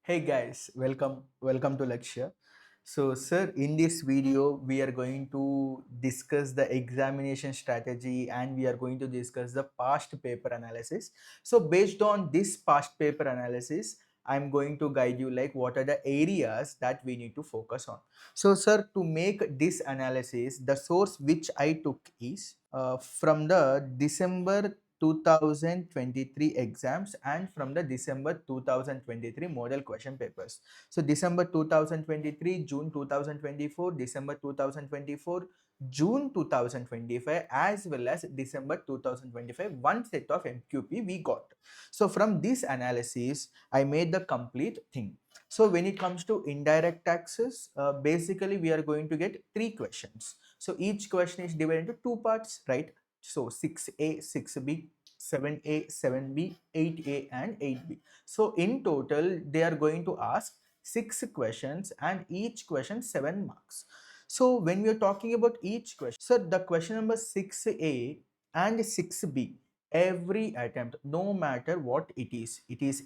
Hey guys, welcome to Lakshya. So sir, in this video we are going to discuss the examination strategy and we are going to discuss the past paper analysis. So based on this past paper analysis, I'm going to guide you like what are the areas that we need to focus on. So sir, to make this analysis, the source which I took is from the December 2023 exams and from the December 2023 model question papers. So December 2023, June 2024, December 2024, June 2025 as well as December 2025, one set of MQP we got. So from this analysis, I made the complete thing. So when it comes to indirect taxes, basically we are going to get three questions. So each question is divided into two parts, right? So 6A, 6B, 7A, 7B, 8A and 8B. So in total, they are going to ask 6 questions and each question 7 marks. So when we are talking about each question, so the question number 6A and 6B, every attempt, no matter what it is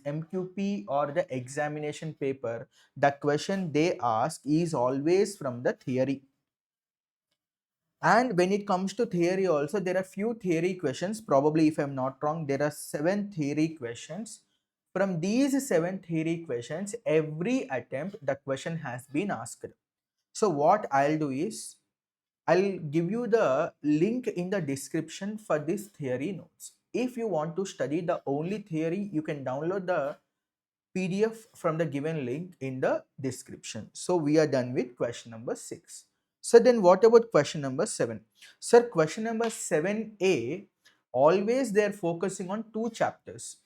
MQP or the examination paper, the question they ask is always from the theory. And when it comes to theory also, there are few theory questions. Probably, if I'm not wrong, there are 7 theory questions. From these 7 theory questions, every attempt, the question has been asked. So what I'll do is, I'll give you the link in the description for this theory notes. If you want to study the only theory, you can download the PDF from the given link in the description. So we are done with question number 6. So then what about question number 7? Sir, question number 7A, always they are focusing on two chapters.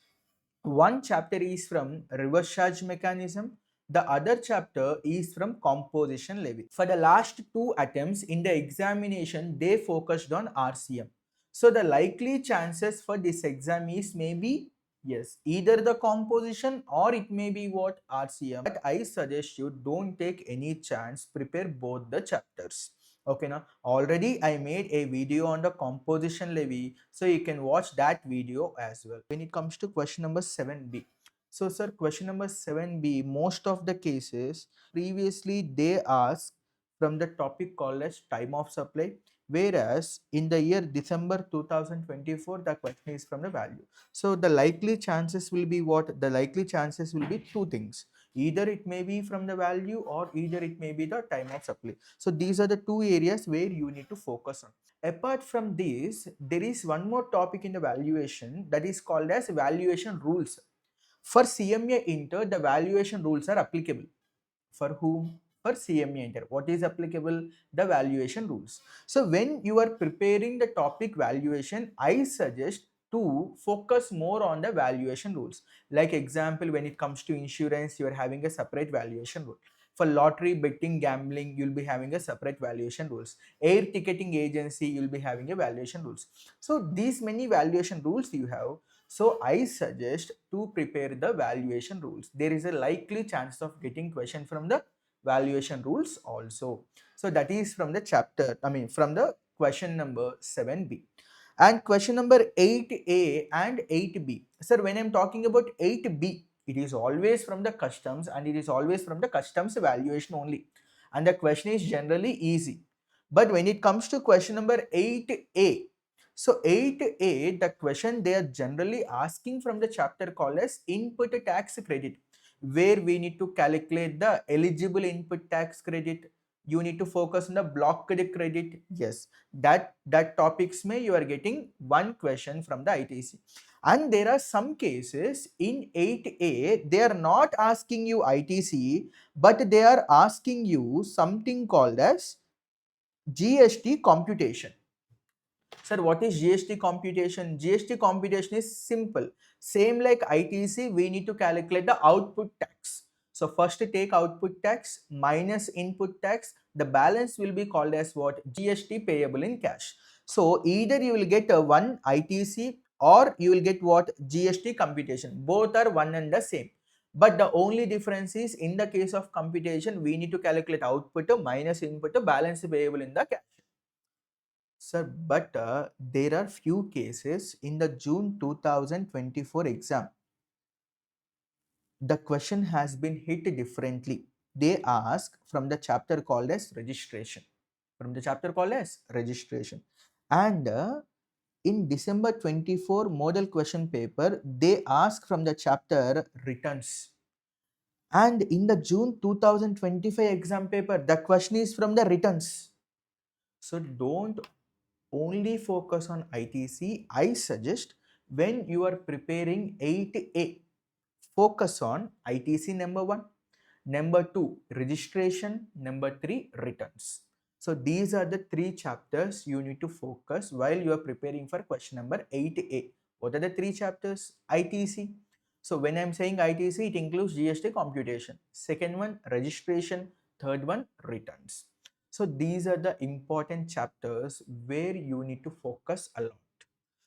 One chapter is from reverse charge mechanism. The other chapter is from composition levy. For the last two attempts in the examination, they focused on RCM. So the likely chances for this exam is maybe yes, either the composition or it may be what RCM. But I suggest you don't take any chance, prepare both the chapters. Okay, now already I made a video on the composition levy, so you can watch that video as well. When it comes to question number 7B, so sir, question number 7B, most of the cases previously they asked from the topic called as time of supply, whereas in the year December 2024 the question is from the value. So the likely chances will be what? The likely chances will be two things. Either it may be from the value or either it may be the time of supply. So these are the two areas where you need to focus on. Apart from this, there is one more topic in the valuation that is called as valuation rules. For CMA Inter, the valuation rules are applicable. For whom? For CMA Inter. What is applicable? The valuation rules. So when you are preparing the topic valuation, I suggest to focus more on the valuation rules. Like example, when it comes to insurance, you are having a separate valuation rule. For lottery, betting, gambling, you'll be having a separate valuation rules. Air ticketing agency, you'll be having a valuation rules. So these many valuation rules you have. So I suggest to prepare the valuation rules. There is a likely chance of getting question from the valuation rules also. So that is from the chapter, from the question number 7B. And question number 8A and 8B. Sir, when I'm talking about 8B, it is always from the customs and it is always from the customs valuation only. And the question is generally easy. But when it comes to question number 8A, so 8A, the question they are generally asking from the chapter called as input tax credit, where we need to calculate the eligible input tax credit. You need to focus on the blocked credit. Yes, that topics may you are getting one question from the ITC. And there are some cases in 8A, they are not asking you ITC, but they are asking you something called as GST computation. Sir, what is GST computation? GST computation is simple. Same like ITC, we need to calculate the output tax. So first take output tax minus input tax. The balance will be called as what? GST payable in cash. So either you will get a one ITC or you will get what? GST computation. Both are one and the same. But the only difference is in the case of computation, we need to calculate output minus input balance payable in the cash. Sir, but there are few cases in the June 2024 exam. the question has been hit differently. They ask from the chapter called as registration. From the chapter called as registration. And in December 24 model question paper, they ask from the chapter returns. And in the June 2025 exam paper, the question is from the returns. So don't only focus on ITC. I suggest when you are preparing 8A, focus on ITC number 1, number 2 registration, number 3 returns. So these are the 3 chapters you need to focus while you are preparing for question number 8A. What are the 3 chapters? ITC. So when I'm saying ITC, it includes GST computation. Second one, registration. Third one, returns. So these are the important chapters where you need to focus a lot.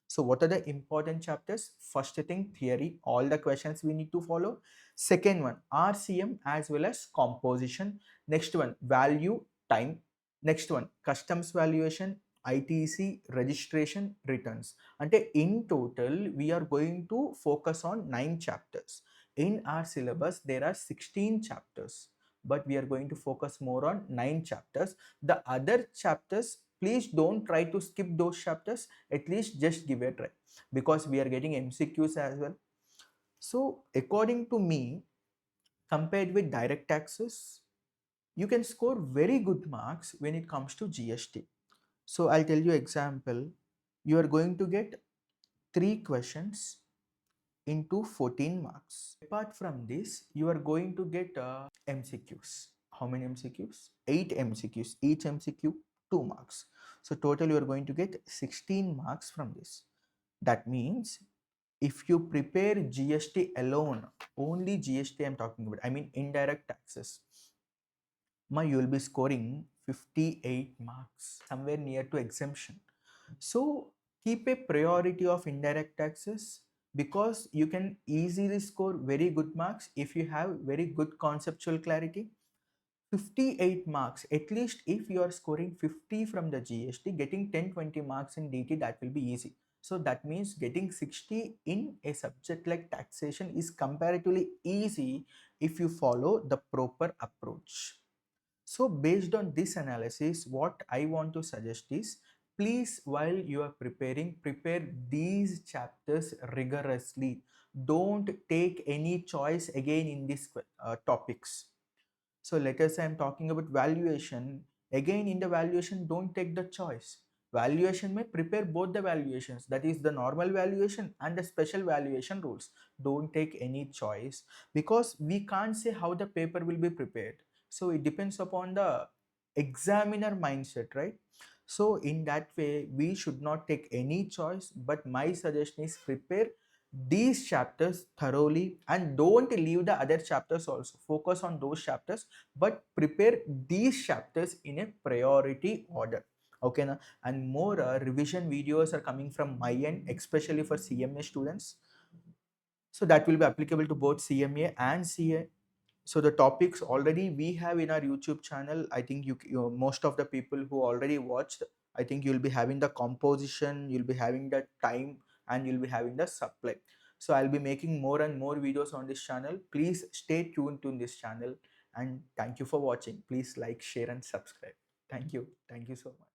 So what are the important chapters? First thing, theory, all the questions we need to follow. Second one, RCM as well as composition. Next one, value, time. Next one, customs valuation, ITC, registration, returns. Ante in total, we are going to focus on 9 chapters. In our syllabus, there are 16 chapters, but we are going to focus more on 9 chapters. The other chapters, please don't try to skip those chapters. At least just give it a try, because we are getting MCQs as well. So according to me, compared with direct taxes, you can score very good marks when it comes to GST. So I'll tell you example. You are going to get 3 questions into 14 marks. Apart from this, you are going to get MCQs. How many MCQs? 8 MCQs. Each MCQ 2 marks. So total you are going to get 16 marks from this. That means if you prepare GST alone, only GST I'm talking about, I mean indirect taxes, you will be scoring 58 marks, somewhere near to exemption. So keep a priority of indirect taxes, because you can easily score very good marks if you have very good conceptual clarity. 58 marks, at least if you are scoring 50 from the GST, getting 10-20 marks in DT, that will be easy. So that means getting 60 in a subject like taxation is comparatively easy if you follow the proper approach. So based on this analysis, what I want to suggest is, please, while you are preparing, prepare these chapters rigorously. Don't take any choice again in these topics. So let us say I'm talking about valuation. Again, in the valuation, don't take the choice. Valuation may prepare both the valuations, that is the normal valuation and the special valuation rules. Don't take any choice, because we can't say how the paper will be prepared. So it depends upon the examiner mindset, right? So in that way, we should not take any choice, but my suggestion is prepare these chapters thoroughly and don't leave the other chapters also. Focus on those chapters, but prepare these chapters in a priority order. Okay na? And more revision videos are coming from my end, especially for CMA students. So that will be applicable to both CMA and CA. So the topics already we have in our YouTube channel. I think most of the people who already watched, I think you'll be having the composition, you'll be having the time, and you'll be having the supply. So I'll be making more and more videos on this channel. Please stay tuned to this channel, and thank you for watching. Please like, share and subscribe. Thank you so much.